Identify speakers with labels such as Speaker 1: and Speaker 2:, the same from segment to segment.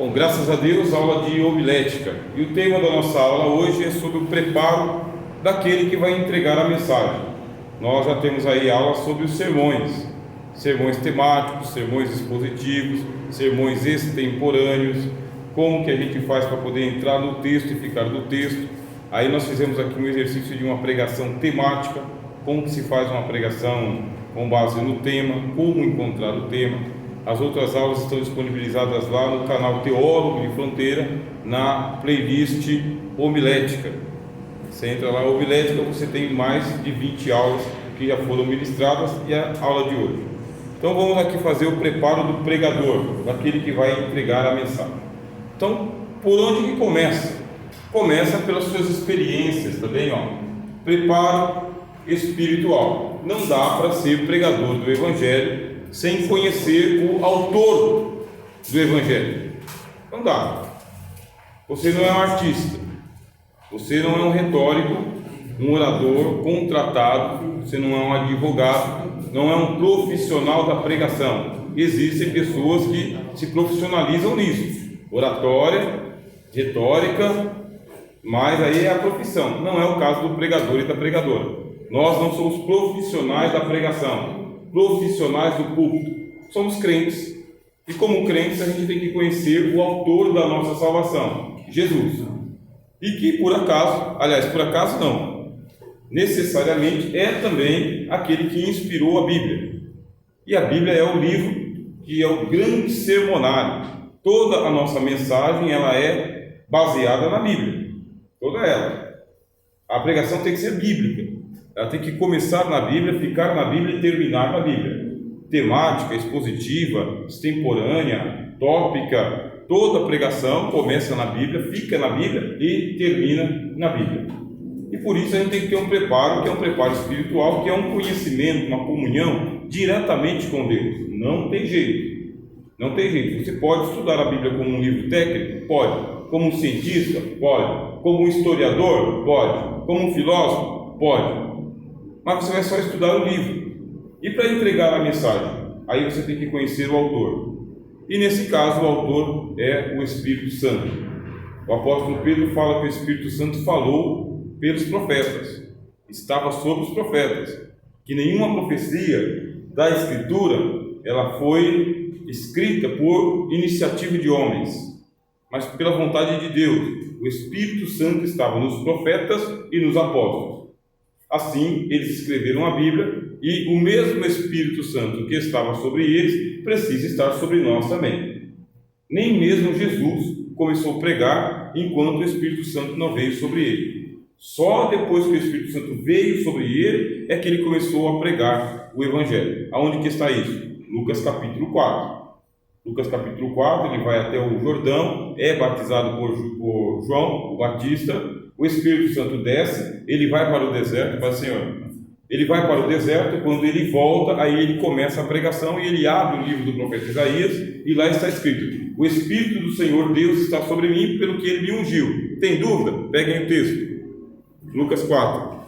Speaker 1: Bom, graças a Deus, aula de homilética. E o tema da nossa aula hoje é sobre o preparo daquele que vai entregar a mensagem. Nós já temos aí aulas sobre os sermões, sermões temáticos, sermões expositivos, sermões extemporâneos, como que a gente faz para poder entrar no texto e ficar no texto. Aí nós fizemos aqui um exercício de uma pregação temática, como que se faz uma pregação com base no tema, como encontrar o tema. As outras aulas estão disponibilizadas lá no canal Teólogo de Fronteira, na playlist homilética. Você entra lá, homilética, você tem mais de 20 aulas que já foram ministradas e a aula de hoje. Então vamos aqui fazer o preparo do pregador, daquele que vai entregar a mensagem. Então, por onde que começa? Começa pelas suas experiências, tá bem? Preparo espiritual. Não dá para ser pregador do Evangelho sem conhecer o autor do Evangelho. Não dá. Você não é um artista, você não é um retórico, um orador contratado, você não é um advogado, não é um profissional da pregação. Existem pessoas que se profissionalizam nisso, oratória, retórica, mas aí é a profissão. Não é o caso do pregador e da pregadora. Nós não somos profissionais da pregação, profissionais do púlpito, somos crentes, e como crentes a gente tem que conhecer o autor da nossa salvação, Jesus, e que por acaso não, necessariamente é também aquele que inspirou a Bíblia. E a Bíblia é o livro que é o grande sermonário. Toda a nossa mensagem ela é baseada na Bíblia, toda ela. A pregação tem que ser bíblica. Ela tem que começar na Bíblia, ficar na Bíblia e terminar na Bíblia. Temática, expositiva, extemporânea, tópica, toda pregação começa na Bíblia, fica na Bíblia e termina na Bíblia. E por isso a gente tem que ter um preparo, que é um preparo espiritual, que é um conhecimento, uma comunhão diretamente com Deus. Não tem jeito. Não tem jeito. Você pode estudar a Bíblia como um livro técnico? Pode. Como um cientista? Pode. Como um historiador? Pode. Como um filósofo? Pode. Mas você vai só estudar o livro. E para entregar a mensagem, aí você tem que conhecer o autor. E nesse caso, o autor é o Espírito Santo. O apóstolo Pedro fala que o Espírito Santo falou pelos profetas, estava sobre os profetas, que nenhuma profecia da Escritura ela foi escrita por iniciativa de homens, mas pela vontade de Deus. O Espírito Santo estava nos profetas e nos apóstolos. Assim, eles escreveram a Bíblia e o mesmo Espírito Santo que estava sobre eles precisa estar sobre nós também. Nem mesmo Jesus começou a pregar enquanto o Espírito Santo não veio sobre ele. Só depois que o Espírito Santo veio sobre ele é que ele começou a pregar o Evangelho. Aonde que está isso? Lucas capítulo 4. Lucas capítulo 4, ele vai até o Jordão, é batizado por João, o Batista. O Espírito Santo desce, ele vai para o deserto, para o Senhor. Ele vai para o deserto, quando ele volta, aí ele começa a pregação e ele abre o livro do profeta Isaías e lá está escrito: o Espírito do Senhor Deus está sobre mim, pelo que ele me ungiu. Tem dúvida? Peguem o texto. Lucas 4.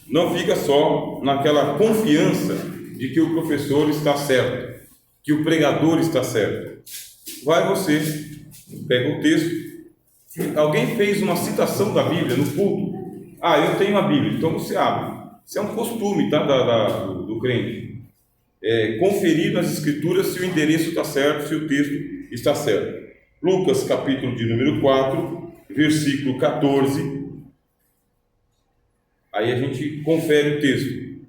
Speaker 1: Não fica só naquela confiança de que o professor está certo, que o pregador está certo. Vai você, pega o texto. Alguém fez uma citação da Bíblia no culto. Eu tenho a Bíblia, então você abre. Isso é um costume, tá, do crente. Conferir nas Escrituras se o endereço está certo, se o texto está certo. Lucas capítulo de número 4, versículo 14. Aí a gente confere o texto.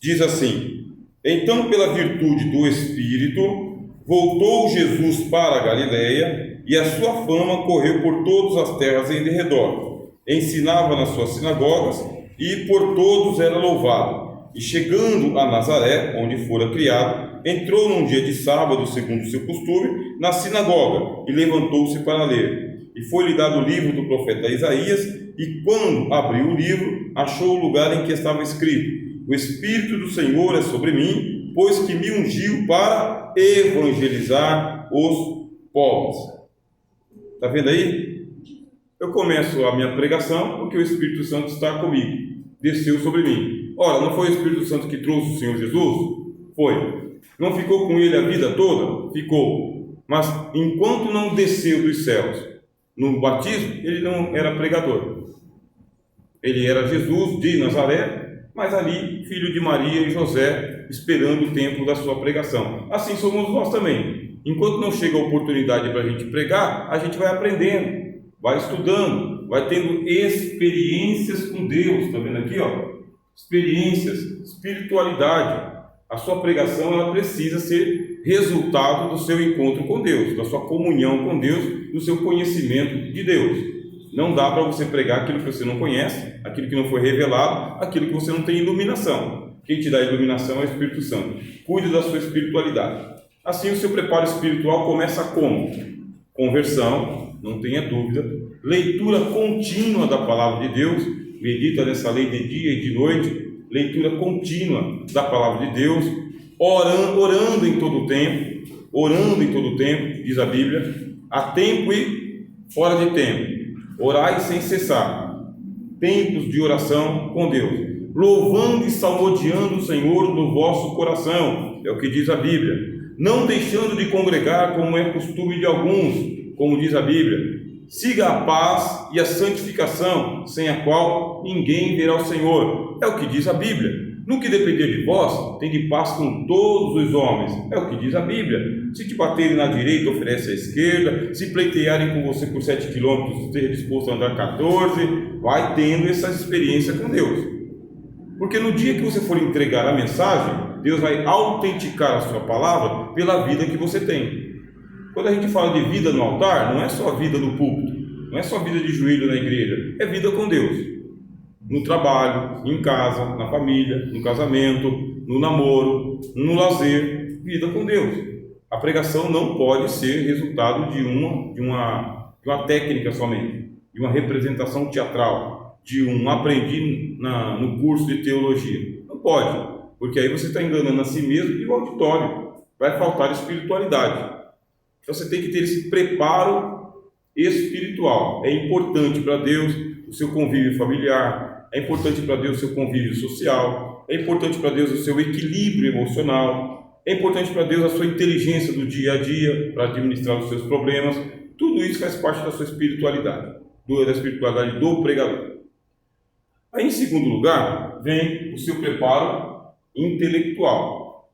Speaker 1: Diz assim: então, pela virtude do Espírito, voltou Jesus para a Galiléia, e a sua fama correu por todas as terras em derredor. Ensinava nas suas sinagogas, e por todos era louvado. E chegando a Nazaré, onde fora criado, entrou num dia de sábado, segundo o seu costume, na sinagoga, e levantou-se para ler. E foi-lhe dado o livro do profeta Isaías, e quando abriu o livro, achou o lugar em que estava escrito: o Espírito do Senhor é sobre mim, pois que me ungiu para evangelizar os povos. Está vendo aí? Eu começo a minha pregação porque o Espírito Santo está comigo, desceu sobre mim. Ora, não foi o Espírito Santo que trouxe o Senhor Jesus? Foi. Não ficou com ele a vida toda? Ficou. Mas enquanto não desceu dos céus no batismo, ele não era pregador. Ele era Jesus de Nazaré, mas ali, filho de Maria e José, esperando o tempo da sua pregação. Assim somos nós também. Enquanto não chega a oportunidade para a gente pregar, a gente vai aprendendo, vai estudando, vai tendo experiências com Deus. Está vendo aqui, ó? Experiências, espiritualidade. A sua pregação, ela precisa ser resultado do seu encontro com Deus, da sua comunhão com Deus, do seu conhecimento de Deus. Não dá para você pregar aquilo que você não conhece, aquilo que não foi revelado, aquilo que você não tem iluminação. Quem te dá iluminação é o Espírito Santo. Cuide da sua espiritualidade. Assim, o seu preparo espiritual começa como? Conversão, não tenha dúvida. Leitura contínua da Palavra de Deus. Medita nessa lei de dia e de noite. Leitura contínua da Palavra de Deus. Orando em todo o tempo. Orando em todo o tempo, diz a Bíblia. A tempo e fora de tempo. Orai sem cessar, tempos de oração com Deus, louvando e salmodiando o Senhor no vosso coração, é o que diz a Bíblia, não deixando de congregar como é costume de alguns, como diz a Bíblia, siga a paz e a santificação, sem a qual ninguém verá o Senhor, é o que diz a Bíblia. No que depender de vós, tende paz com todos os homens, é o que diz a Bíblia. Se te baterem na direita, oferece à esquerda. Se pleitearem com você por 7 quilômetros, esteja disposto a andar 14. Vai tendo essa experiência com Deus. Porque no dia que você for entregar a mensagem, Deus vai autenticar a sua palavra pela vida que você tem. Quando a gente fala de vida no altar, não é só a vida no púlpito, não é só a vida de joelho na igreja, é vida com Deus. No trabalho, em casa, na família, no casamento, no namoro, no lazer, vida com Deus. A pregação não pode ser resultado de uma técnica somente, de uma representação teatral, de um aprendiz no curso de teologia. Não pode, porque aí você está enganando a si mesmo e o auditório. Vai faltar espiritualidade. Então você tem que ter esse preparo espiritual. É importante para Deus o seu convívio familiar, é importante para Deus o seu convívio social, é importante para Deus o seu equilíbrio emocional, é importante para Deus a sua inteligência do dia a dia, para administrar os seus problemas. Tudo isso faz parte da sua espiritualidade, da espiritualidade do pregador. Aí, em segundo lugar, vem o seu preparo intelectual,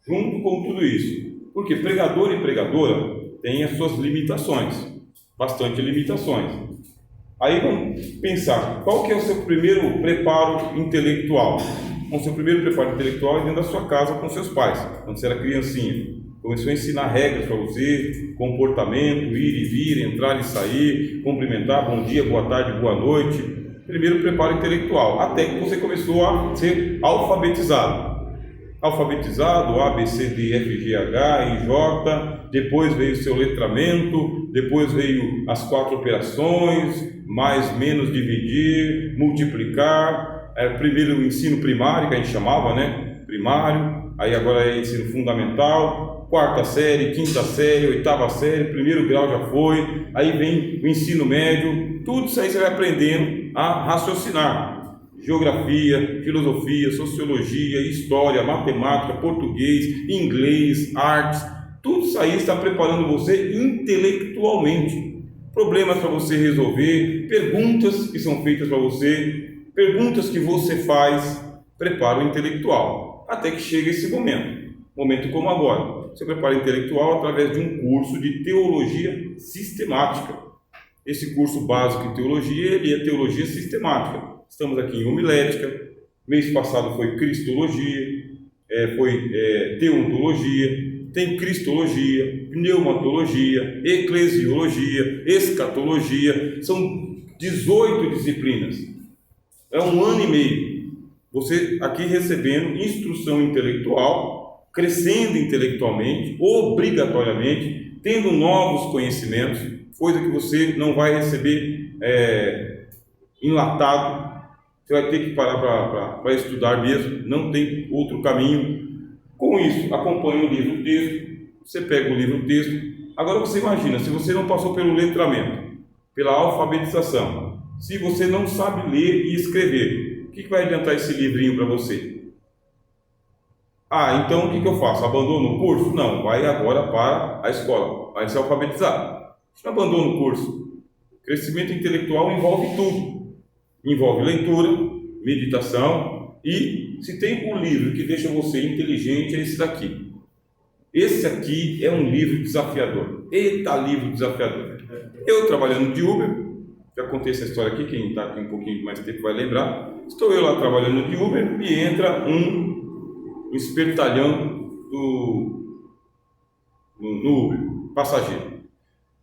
Speaker 1: junto com tudo isso. Porque pregador e pregadora têm as suas limitações, bastante limitações. Aí vamos pensar, qual que é o seu primeiro preparo intelectual? O seu primeiro preparo intelectual é dentro da sua casa com seus pais, quando você era criancinha. Começou a ensinar regras para você, comportamento, ir e vir, entrar e sair, cumprimentar, bom dia, boa tarde, boa noite. Primeiro preparo intelectual, até que você começou a ser alfabetizado. Alfabetizado, A, B, C, D, F, G, H, I, J, depois veio o seu letramento, depois veio as 4 operações, mais, menos, dividir, multiplicar, primeiro o ensino primário, que a gente chamava, né? Primário, aí agora é ensino fundamental, 4ª série, 5ª série, 8ª série, primeiro grau já foi, aí vem o ensino médio, tudo isso aí você vai aprendendo a raciocinar. Geografia, filosofia, sociologia, história, matemática, português, inglês, artes, tudo isso aí está preparando você intelectualmente. Problemas para você resolver, perguntas que são feitas para você, perguntas que você faz, preparo intelectual, até que chega esse momento como agora. Seu preparo intelectual através de um curso de teologia sistemática. Esse curso básico de teologia, ele é teologia sistemática. Estamos aqui em homilética, mês passado foi cristologia, foi teontologia, tem cristologia, pneumatologia, eclesiologia, escatologia, são 18 disciplinas, é 1 ano e meio, você aqui recebendo instrução intelectual, crescendo intelectualmente, obrigatoriamente, tendo novos conhecimentos, coisa que você não vai receber enlatado. Você vai ter que parar para estudar mesmo, não tem outro caminho. Com isso, acompanhe o livro-texto, você pega o livro-texto. Agora você imagina, se você não passou pelo letramento, pela alfabetização, se você não sabe ler e escrever, o que vai adiantar esse livrinho para você? Ah, então o que eu faço? Abandono o curso? Não, vai agora para a escola, vai se alfabetizar. Não abandona o curso. Crescimento intelectual envolve tudo. Envolve leitura, meditação e se tem um livro que deixa você inteligente é esse daqui. Esse aqui é um livro desafiador. Eita, livro desafiador. Eu trabalhando de Uber, já contei essa história aqui, quem está aqui um pouquinho mais tempo vai lembrar. Estou eu lá trabalhando de Uber e entra um espertalhão no Uber, passageiro.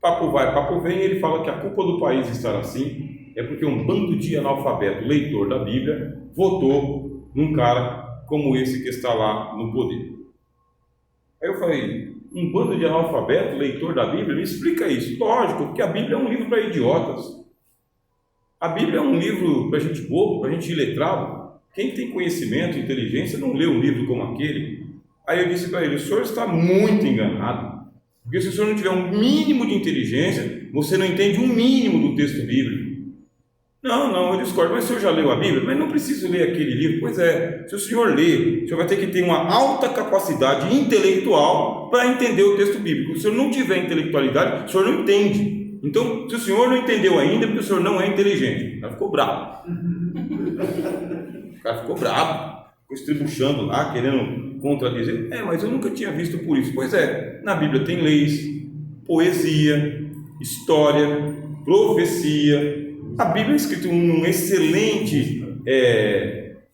Speaker 1: Papo vai, papo vem, ele fala que a culpa do país estar assim é porque um bando de analfabeto, leitor da Bíblia, votou num cara como esse que está lá no poder. Aí eu falei, um bando de analfabeto, leitor da Bíblia, me explica isso. Lógico, porque a Bíblia é um livro para idiotas. A Bíblia é um livro para gente bobo, para gente iletrado. Quem tem conhecimento, inteligência, não lê um livro como aquele. Aí eu disse para ele, o senhor está muito enganado. Porque se o senhor não tiver um mínimo de inteligência, você não entende um mínimo do texto bíblico. Não, eu discordo, mas o senhor já leu a Bíblia? Mas não preciso ler aquele livro. Pois é, se o senhor ler, o senhor vai ter que ter uma alta capacidade intelectual para entender o texto bíblico. Se o senhor não tiver intelectualidade, o senhor não entende. Então, se o senhor não entendeu ainda, é porque o senhor não é inteligente. O cara ficou bravo. Ficou estribuchando lá, querendo contradizer. Mas eu nunca tinha visto por isso. Pois é, na Bíblia tem leis, poesia, história, profecia. A Bíblia é escrita em um excelente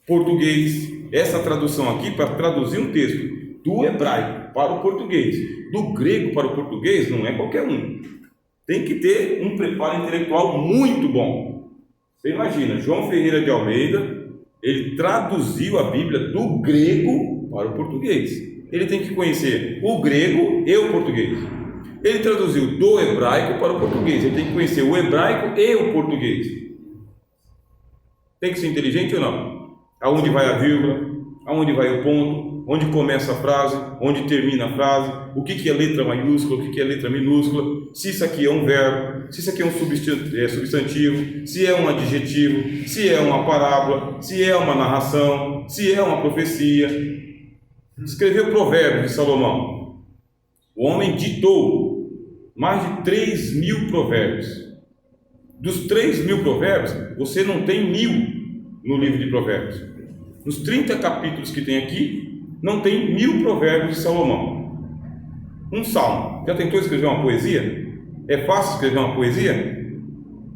Speaker 1: português. Essa tradução aqui, para traduzir um texto do hebraico para o português, do grego para o português, não é qualquer um. Tem que ter um preparo intelectual muito bom. Você imagina, João Ferreira de Almeida, ele traduziu a Bíblia do grego para o português. Ele tem que conhecer o grego e o português. Ele traduziu do hebraico para o português. Ele tem que conhecer o hebraico e o português. Tem que ser inteligente ou não? Aonde vai a vírgula? Aonde vai o ponto? Onde começa a frase? Onde termina a frase? O que é letra maiúscula? O que é letra minúscula? Se isso aqui é um verbo? Se isso aqui é um substantivo? Se é um adjetivo? Se é uma parábola? Se é uma narração? Se é uma profecia? Escreveu Provérbios de Salomão. O homem ditou mais de 3.000 provérbios. Dos 3.000 provérbios, você não tem 1.000 no livro de Provérbios. Nos 30 capítulos que tem aqui, não tem 1.000 provérbios de Salomão. Um salmo. Já tentou escrever uma poesia? É fácil escrever uma poesia?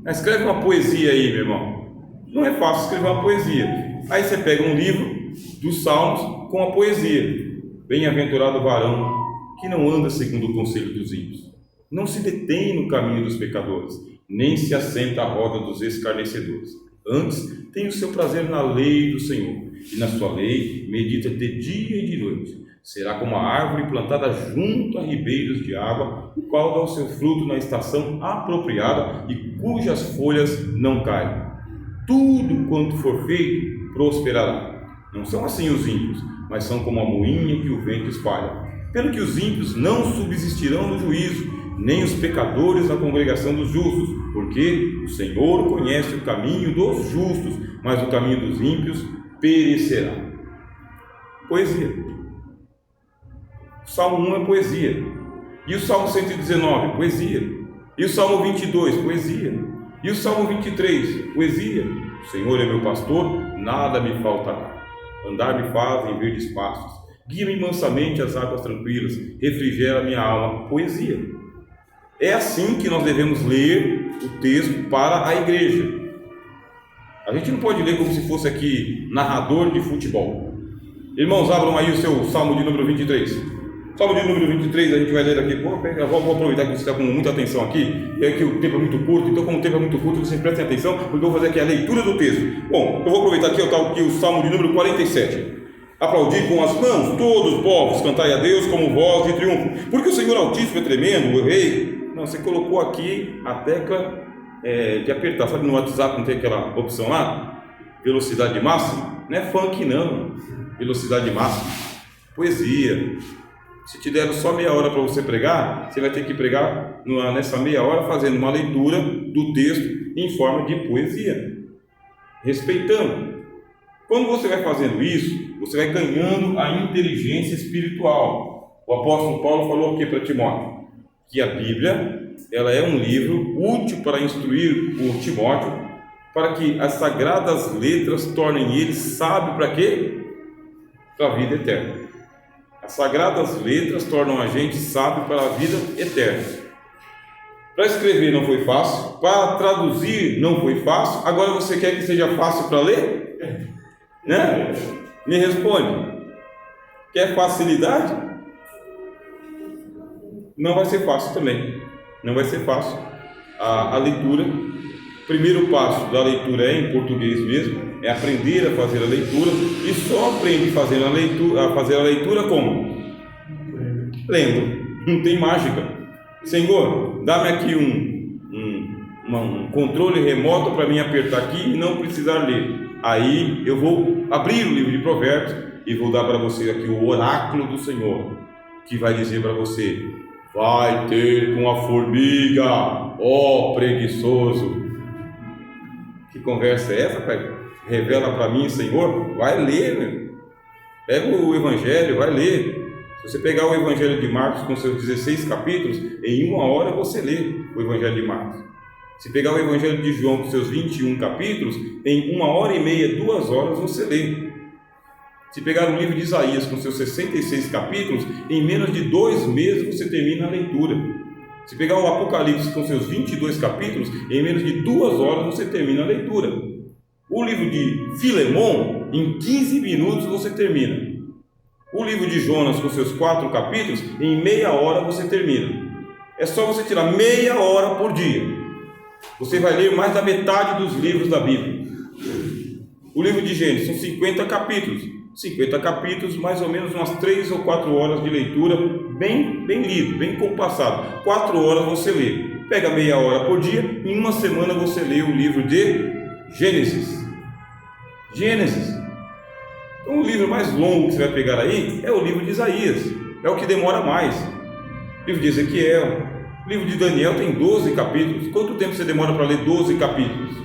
Speaker 1: Escreve uma poesia aí, meu irmão. Não é fácil escrever uma poesia. Aí você pega um livro dos salmos com a poesia. Bem-aventurado o varão que não anda segundo o conselho dos ímpios, não se detém no caminho dos pecadores, nem se assenta à roda dos escarnecedores. Antes, tem o seu prazer na lei do Senhor, e na sua lei medita de dia e de noite. Será como a árvore plantada junto a ribeiros de água, o qual dá o seu fruto na estação apropriada e cujas folhas não caem. Tudo quanto for feito prosperará. Não são assim os ímpios, mas são como a moinha que o vento espalha. Pelo que os ímpios não subsistirão no juízo, nem os pecadores na congregação dos justos, porque o Senhor conhece o caminho dos justos, mas o caminho dos ímpios perecerá. Poesia. O Salmo 1 é poesia. E o Salmo 119, poesia. E o Salmo 22, poesia. E o Salmo 23, poesia. O Senhor é meu pastor, nada me faltará. Andar me faz em verdes pastos. Guia-me mansamente às águas tranquilas, refrigera minha alma. Poesia. É assim que nós devemos ler o texto para a igreja. A gente não pode ler como se fosse aqui narrador de futebol. Irmãos, abram aí o seu Salmo de número 23. Salmo de número 23, a gente vai ler daqui a pouco. Eu vou aproveitar que você está com muita atenção aqui, é que o tempo é muito curto, então como o tempo é muito curto, vocês prestem atenção, porque eu vou fazer aqui a leitura do texto. Bom, eu vou aproveitar aqui, o Salmo de número 47. Aplaudir com as mãos, todos os povos, cantai a Deus como voz de triunfo, porque o Senhor Altíssimo é tremendo, o Rei. Não, você colocou aqui a tecla de apertar, sabe no WhatsApp não tem aquela opção lá? Velocidade máxima? Não é funk não, velocidade máxima, poesia. Se te deram só meia hora para você pregar, você vai ter que pregar nessa meia hora fazendo uma leitura do texto em forma de poesia, respeitando. Quando você vai fazendo isso, você vai ganhando a inteligência espiritual. O apóstolo Paulo falou o que para Timóteo? Que a Bíblia, ela é um livro útil para instruir o Timóteo, para que as sagradas letras tornem ele sábio para quê? Para a vida eterna. As sagradas letras tornam a gente sábio para a vida eterna. Para escrever não foi fácil, para traduzir não foi fácil, agora você quer que seja fácil para ler? Né? Me responde. Quer facilidade? Não vai ser fácil também. Não vai ser fácil. A leitura, o primeiro passo da leitura é em português mesmo, é aprender a fazer a leitura, e só aprende a fazer a leitura como? Lendo. Não tem mágica. Senhor, dá-me aqui um controle remoto para mim apertar aqui e não precisar ler. Aí eu vou abrir o livro de Provérbios e vou dar para você aqui o oráculo do Senhor, que vai dizer para você: vai ter com a formiga, ó preguiçoso. Que conversa é essa, pai? Revela para mim, Senhor. Vai ler, meu. Pega o Evangelho, vai ler. Se você pegar o Evangelho de Marcos com seus 16 capítulos, em 1 hora você lê o Evangelho de Marcos. Se pegar o Evangelho de João com seus 21 capítulos, em 1 hora e meia, 2 horas você lê. Se pegar o livro de Isaías com seus 66 capítulos, em menos de 2 meses você termina a leitura. Se pegar o Apocalipse com seus 22 capítulos, em menos de 2 horas você termina a leitura. O livro de Filemon, em 15 minutos você termina. O livro de Jonas com seus 4 capítulos, em meia hora você termina. É só você tirar meia hora por dia. Você vai ler mais da metade dos livros da Bíblia. O livro de Gênesis são 50 capítulos. 50 capítulos, mais ou menos umas 3 ou 4 horas de leitura, bem lido, bem compassado. 4 horas você lê. Pega meia hora por dia, em 1 semana você lê o livro de Gênesis. Então, o livro mais longo que você vai pegar aí é o livro de Isaías, é o que demora mais. O livro de Ezequiel, o livro de Daniel tem 12 capítulos. Quanto tempo você demora para ler 12 capítulos?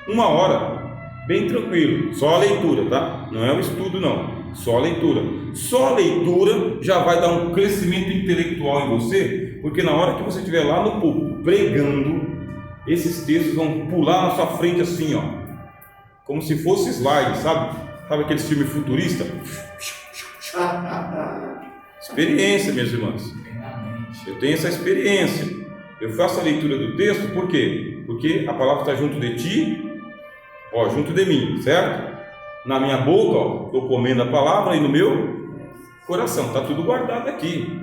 Speaker 1: 1 hora, bem tranquilo, só a leitura, tá? Não é o estudo não, só a leitura. Só a leitura já vai dar um crescimento intelectual em você, porque na hora que você estiver lá no púlpito pregando, esses textos vão pular na sua frente assim, ó, como se fosse slide, sabe? Sabe aquele filme futurista? Experiência, minhas irmãs. Eu tenho essa experiência. Eu faço a leitura do texto, por quê? Porque a palavra está junto de ti, ó, junto de mim, certo? Na minha boca, ó, estou comendo a palavra, e no meu coração, está tudo guardado aqui.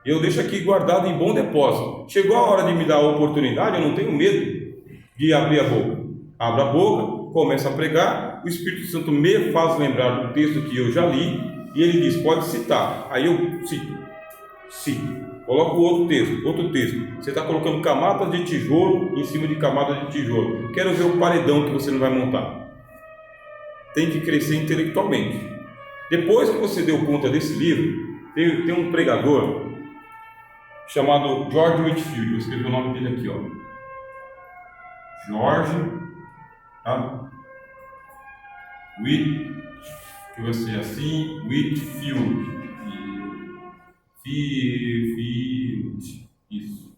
Speaker 1: Eu deixo aqui guardado em bom depósito. Chegou a hora de me dar a oportunidade, eu não tenho medo de abrir a boca. Abro a boca, começo a pregar, o Espírito Santo me faz lembrar do texto que eu já li, e ele diz, pode citar. Aí eu cito. Coloco outro texto. Você está colocando camadas de tijolo em cima de camadas de tijolo. Quero ver o paredão que você não vai montar. Tem que crescer intelectualmente. Depois que você deu conta desse livro, tem um pregador chamado George Whitefield. Eu escrevi o nome dele aqui, ó. George, tá? Que vai ser assim, Whitefield. Isso.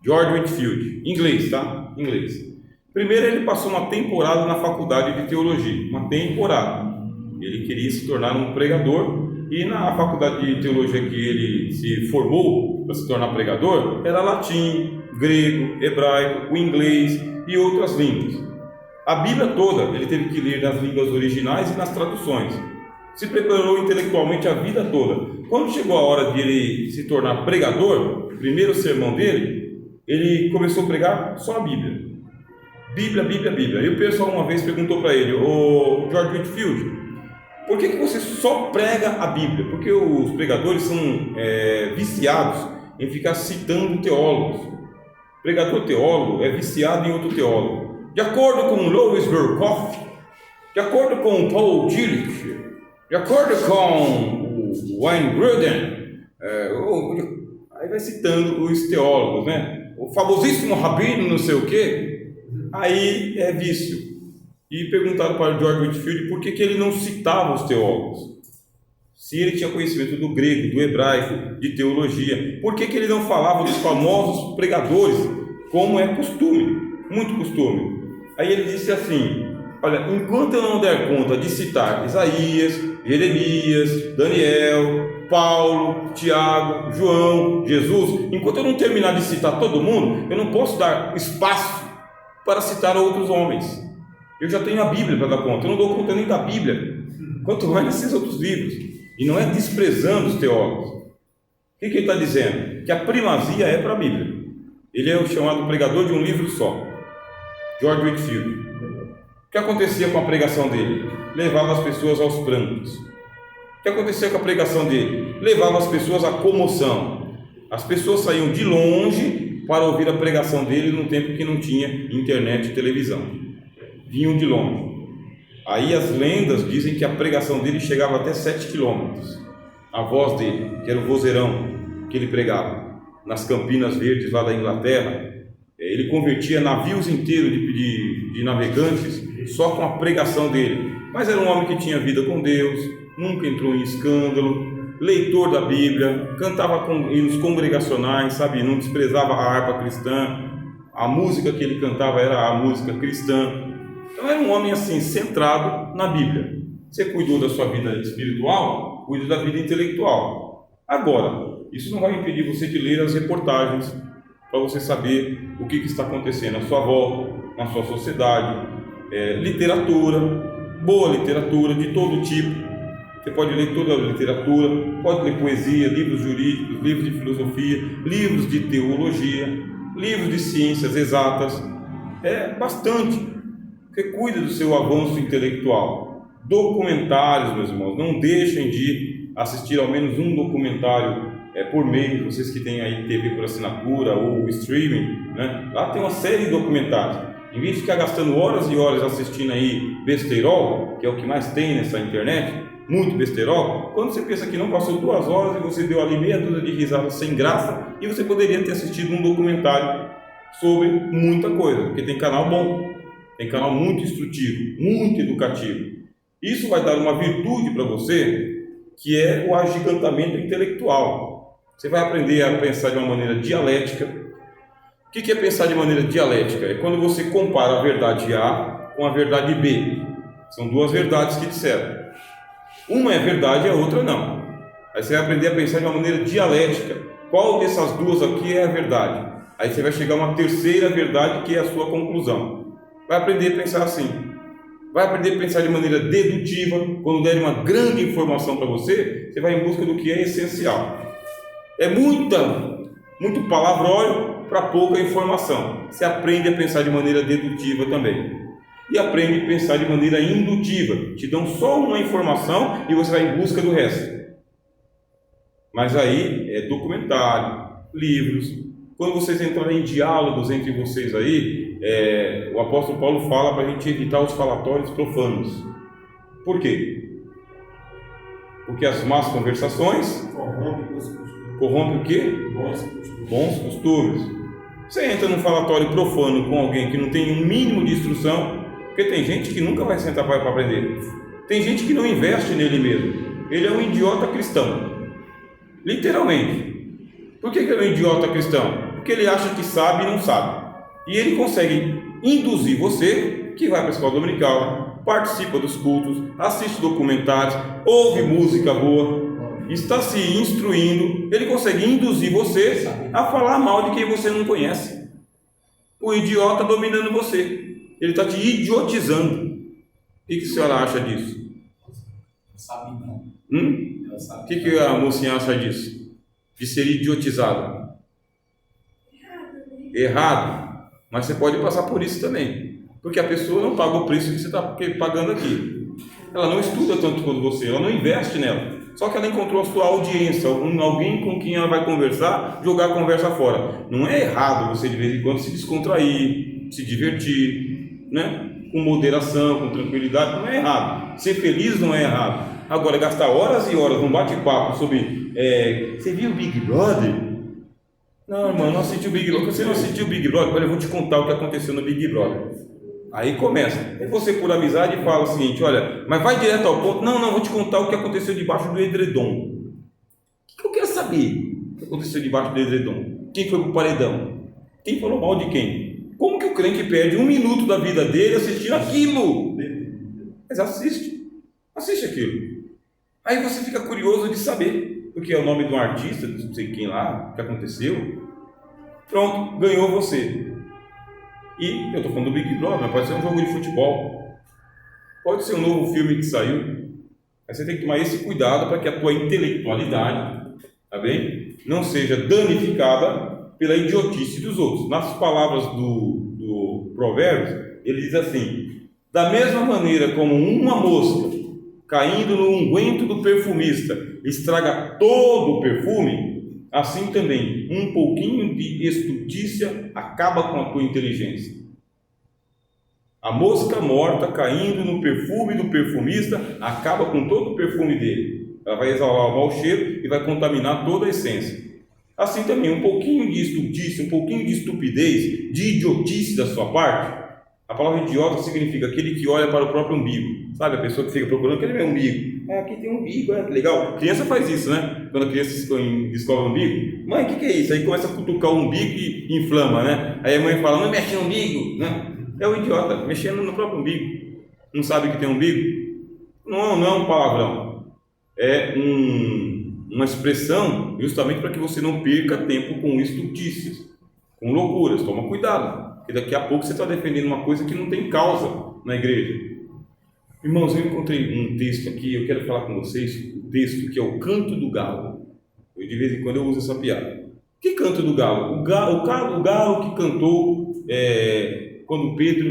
Speaker 1: George Whitefield, inglês, tá? Inglês. Primeiro ele passou uma temporada na faculdade de teologia, uma temporada. Ele queria se tornar um pregador, e na faculdade de teologia que ele se formou para se tornar pregador, era latim, grego, hebraico, o inglês e outras línguas. A Bíblia toda ele teve que ler nas línguas originais e nas traduções. Se preparou intelectualmente a vida toda. Quando chegou a hora de ele se tornar pregador, o primeiro sermão dele, ele começou a pregar só a Bíblia. Bíblia. E o pessoal uma vez perguntou para ele, ô George Whitefield, por que você só prega a Bíblia? Porque os pregadores são viciados em ficar citando teólogos. Pregador teólogo é viciado em outro teólogo. De acordo com Louis Berkhoff, de acordo com Paul Tillich, de acordo com o Wayne Grudem, aí vai citando os teólogos, né? O famosíssimo rabino não sei o quê, aí é vício. E perguntaram para George Whitefield por que ele não citava os teólogos. Se ele tinha conhecimento do grego, do hebraico, de teologia, por que ele não falava dos famosos pregadores, como é costume, muito costume? Aí ele disse assim: olha, enquanto eu não der conta de citar Isaías, Jeremias, Daniel, Paulo, Tiago, João, Jesus, enquanto eu não terminar de citar todo mundo, eu não posso dar espaço para citar outros homens. Eu já tenho a Bíblia para dar conta, eu não dou conta nem da Bíblia, quanto mais nesses outros livros. E não é desprezando os teólogos. O que ele está dizendo? Que a primazia é para a Bíblia. Ele é o chamado pregador de um livro só, George Whitefield. O que acontecia com a pregação dele? Levava as pessoas aos prantos. O que acontecia com a pregação dele? Levava as pessoas à comoção. As pessoas saíam de longe para ouvir a pregação dele num tempo que não tinha internet e televisão. Vinham de longe. Aí as lendas dizem que a pregação dele chegava até 7 quilômetros. A voz dele, que era o vozeirão que ele pregava nas Campinas Verdes lá da Inglaterra, ele convertia navios inteiros de navegantes só com a pregação dele. Mas era um homem que tinha vida com Deus, nunca entrou em escândalo, leitor da Bíblia, cantava hinos congregacionais, sabe? Não desprezava a harpa cristã, a música que ele cantava era a música cristã. Então era um homem assim, centrado na Bíblia. Você cuidou da sua vida espiritual, cuida da vida intelectual. Agora, isso não vai impedir você de ler as reportagens para você saber o que está acontecendo à sua volta, na sua sociedade. Literatura, boa literatura de todo tipo. Você pode ler toda a literatura, pode ler poesia, livros jurídicos, livros de filosofia, livros de teologia, livros de ciências exatas. Bastante. Você cuida do seu avanço intelectual. Documentários, meus irmãos, não deixem de assistir ao menos um documentário por mês. Vocês que têm aí TV por assinatura ou streaming, né? Lá tem uma série de documentários. Em vez de ficar gastando horas e horas assistindo aí besteirol, que é o que mais tem nessa internet, muito besteirol, quando você pensa que não passou 2 horas e você deu ali meia dúzia de risadas sem graça, e você poderia ter assistido um documentário sobre muita coisa, porque tem canal bom. Tem canal muito instrutivo, muito educativo. Isso vai dar uma virtude para você, que é o agigantamento intelectual. Você vai aprender a pensar de uma maneira dialética. O que é pensar de maneira dialética? É quando você compara a verdade A com a verdade B. São 2 verdades que disseram. Uma é verdade e a outra não. Aí você vai aprender a pensar de uma maneira dialética. Qual dessas 2 aqui é a verdade? Aí você vai chegar a uma terceira verdade, que é a sua conclusão. Vai aprender a pensar assim. Vai aprender a pensar de maneira dedutiva. Quando der uma grande informação para você, você vai em busca do que é essencial. É muito palavróleo para pouca informação. Você aprende a pensar de maneira dedutiva também. E aprende a pensar de maneira indutiva. Te dão só uma informação e você vai em busca do resto. Mas aí é documentário, livros. Quando vocês entrarem em diálogos entre vocês aí, o apóstolo Paulo fala para a gente evitar os falatórios profanos. Por quê? Porque as más conversações corrompem o quê? Bons costumes. Você entra num falatório profano com alguém que não tem um mínimo de instrução, porque tem gente que nunca vai sentar para aprender. Tem gente que não investe nele mesmo. Ele é um idiota cristão. Literalmente. Por que ele é um idiota cristão? Porque ele acha que sabe e não sabe. E ele consegue induzir você, que vai para a escola dominical, participa dos cultos, assiste documentários, ouve música boa, está se instruindo. Ele consegue induzir você a falar mal de quem você não conhece. O idiota dominando você. Ele está te idiotizando. O que a senhora acha disso?
Speaker 2: Não sabe não.
Speaker 1: O que a mocinha acha disso? De ser idiotizado? Errado. Mas você pode passar por isso também, porque a pessoa não paga o preço que você está pagando aqui. Ela não estuda tanto quanto você, ela não investe nela. Só que ela encontrou a sua audiência, alguém com quem ela vai conversar, jogar a conversa fora. Não é errado você de vez em quando se descontrair, se divertir, né? Com moderação, com tranquilidade, não é errado. Ser feliz não é errado. Agora, gastar horas e horas num bate-papo sobre você viu o Big Brother? Não, irmão, não assisti o Big Brother. Você não assistiu o Big Brother? Olha, eu vou te contar o que aconteceu no Big Brother. Aí começa. Aí você, por amizade, fala o seguinte: olha, mas vai direto ao ponto. Não, vou te contar o que aconteceu debaixo do edredom. O que eu quero saber? O que aconteceu debaixo do edredom? Quem foi pro paredão? Quem falou mal de quem? Como que o crente perde 1 minuto da vida dele assistindo aquilo? Mas assiste aquilo. Aí você fica curioso de saber, porque é o nome de um artista, não sei quem lá, o que aconteceu. Pronto, ganhou você. E eu estou falando do Big Brother, mas pode ser um jogo de futebol, pode ser um novo filme que saiu. Aí você tem que tomar esse cuidado para que a tua intelectualidade, tá bem, não seja danificada pela idiotice dos outros. Nas palavras do Provérbios, ele diz assim: da mesma maneira como uma mosca caindo no unguento do perfumista estraga todo o perfume, assim também um pouquinho de estultícia acaba com a tua inteligência. A mosca morta caindo no perfume do perfumista acaba com todo o perfume dele. Ela vai exalar o mau cheiro e vai contaminar toda a essência. Assim também, um pouquinho de estultícia, um pouquinho de estupidez, de idiotice da sua parte. A palavra idiota significa aquele que olha para o próprio umbigo. Sabe, a pessoa que fica procurando aquele meu umbigo. Aqui tem um umbigo, que legal. A criança faz isso, né? Quando a criança descobre o umbigo. Mãe, o que é isso? Aí começa a cutucar o umbigo e inflama, né? Aí a mãe fala: não mexe no umbigo, né? É o idiota, mexendo no próprio umbigo. Não sabe que tem umbigo? Não é um palavrão. É uma expressão justamente para que você não perca tempo com estultícias, com loucuras. Toma cuidado, porque daqui a pouco você está defendendo uma coisa que não tem causa na igreja. Irmãos, eu encontrei um texto aqui, eu quero falar com vocês, o texto que é o Canto do Galo. De vez em quando eu uso essa piada. Que canto do galo? O galo que cantou quando Pedro